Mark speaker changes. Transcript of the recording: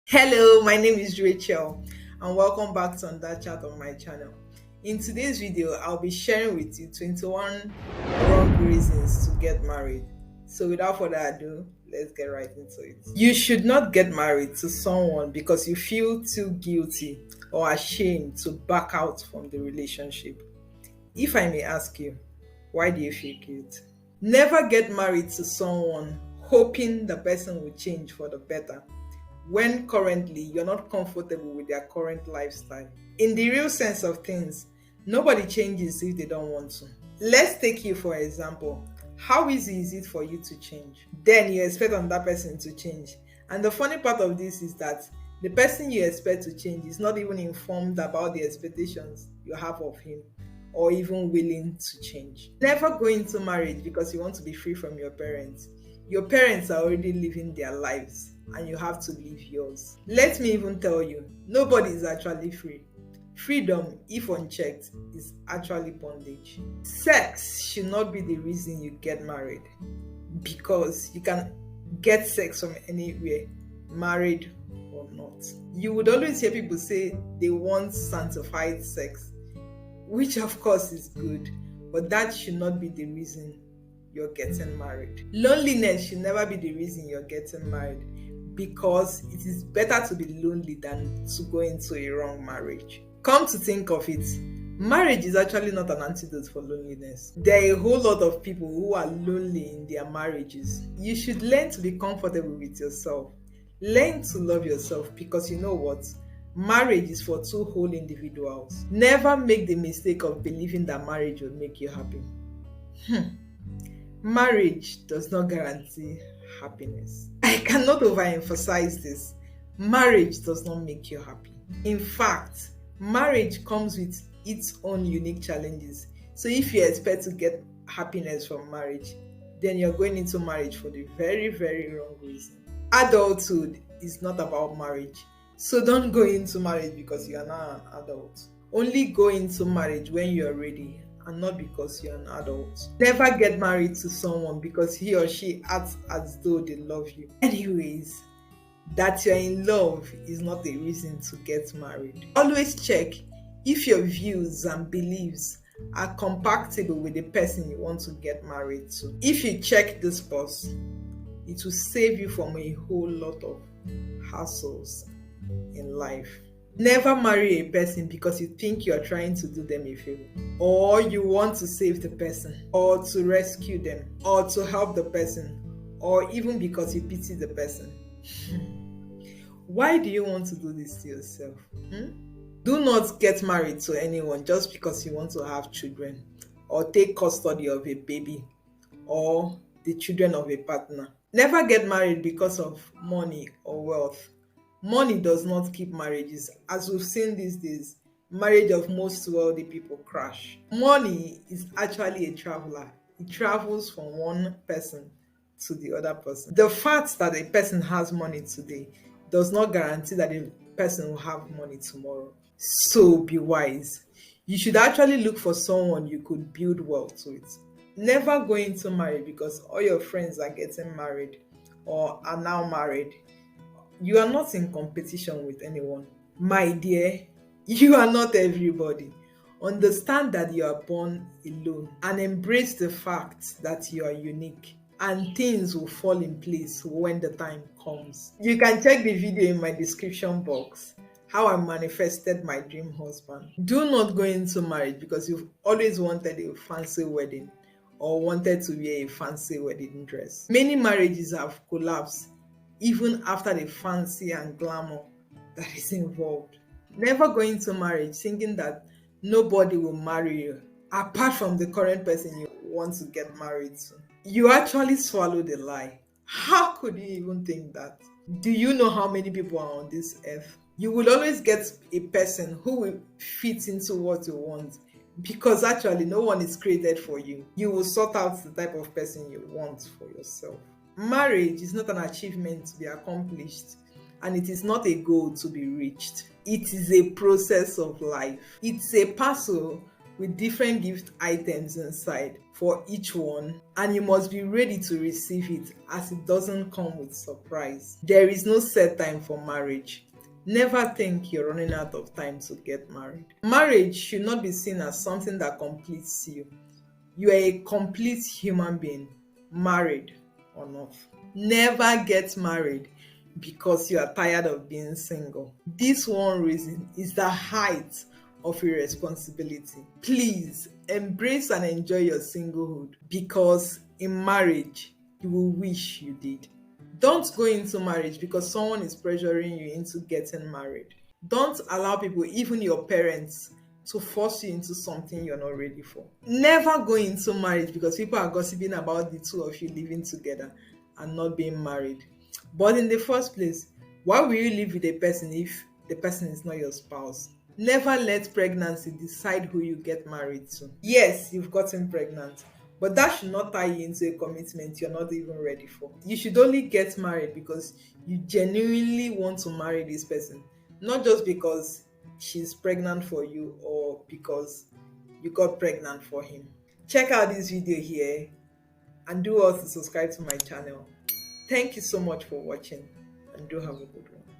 Speaker 1: Hello, my name is Rachel, and welcome back to another chat on my channel. In today's video, I'll be sharing with you 21 wrong reasons to get married. So without further ado, let's get right into it. You should not get married to someone because you feel too guilty or ashamed to back out from the relationship. If I may ask you, why do you feel guilt? Never get married to someone hoping the person will change for the better when currently you're not comfortable with their current lifestyle. In the real sense of things, nobody changes if they don't want to. Let's take you for example. How easy is it for you to change? Then you expect another person to change. And the funny part of this is that the person you expect to change is not even informed about the expectations you have of him or even willing to change. Never go into marriage because you want to be free from your parents. Your parents are already living their lives and you have to live yours. Let me even tell you, nobody is actually free. Freedom, if unchecked, is actually bondage. Sex should not be the reason you get married because you can get sex from anywhere, married or not. You would always hear people say they want sanctified sex, which of course is good, but that should not be the reason you're getting married. Loneliness should never be the reason you're getting married because it is better to be lonely than to go into a wrong marriage. Come to think of it, marriage is actually not an antidote for loneliness. There are a whole lot of people who are lonely in their marriages. You should learn to be comfortable with yourself. Learn to love yourself because you know what? Marriage is for two whole individuals. Never make the mistake of believing that marriage will make you happy. Marriage does not guarantee happiness. I cannot overemphasize this. Marriage does not make you happy. In fact, marriage comes with its own unique challenges. So if you expect to get happiness from marriage, then you're going into marriage for the very, very wrong reason. Adulthood is not about marriage. So don't go into marriage because you are not an adult. Only go into marriage when you are ready and not because you're an adult. Never get married to someone because he or she acts as though they love you. Anyways, that you're in love is not a reason to get married. Always check if your views and beliefs are compatible with the person you want to get married to. If you check this box, it will save you from a whole lot of hassles in life. Never marry a person because you think you're trying to do them a favor, or you want to save the person, or to rescue them, or to help the person, or even because you pity the person. Why do you want to do this to yourself? Do not get married to anyone just because you want to have children, or take custody of a baby, or the children of a partner. Never get married because of money or wealth. Money does not keep marriages. As we've seen these days, marriage of most wealthy people crash. Money is actually a traveler. It travels from one person to the other person. The fact that a person has money today does not guarantee that a person will have money tomorrow. So be wise. You should actually look for someone you could build wealth with. Never go into marriage because all your friends are getting married or are now married. You are not in competition with anyone. My dear, you are not everybody. Understand that you are born alone and embrace the fact that you are unique and things will fall in place when the time comes. You can check the video in my description box, how I manifested my dream husband. Do not go into marriage because you've always wanted a fancy wedding or wanted to wear a fancy wedding dress. Many marriages have collapsed even after the fancy and glamour that is involved. Never go into marriage thinking that nobody will marry you apart from the current person you want to get married to. You actually swallowed a lie. How could you even think that? Do you know how many people are on this earth? You will always get a person who will fit into what you want because actually no one is created for you. You will sort out the type of person you want for yourself. Marriage is not an achievement to be accomplished, and it is not a goal to be reached. It is a process of life. It's a parcel with different gift items inside for each one, and you must be ready to receive it as it doesn't come with surprise. There is no set time for marriage. Never think you're running out of time to get married. Marriage should not be seen as something that completes you. You are a complete human being, married or not. Never get married because you are tired of being single. This one reason is the height of irresponsibility. Please embrace and enjoy your singlehood, because in marriage, you will wish you did. Don't go into marriage because someone is pressuring you into getting married. Don't allow people, even your parents, to force you into something you're not ready for. Never go into marriage because people are gossiping about the two of you living together and not being married. But in the first place, why will you live with a person if the person is not your spouse? Never let pregnancy decide who you get married to. Yes, you've gotten pregnant, but that should not tie you into a commitment you're not even ready for. You should only get married because you genuinely want to marry this person, not just because she's pregnant for you or because you got pregnant for him. Check out this video here and do also subscribe to my channel. Thank you so much for watching, and do have a good one.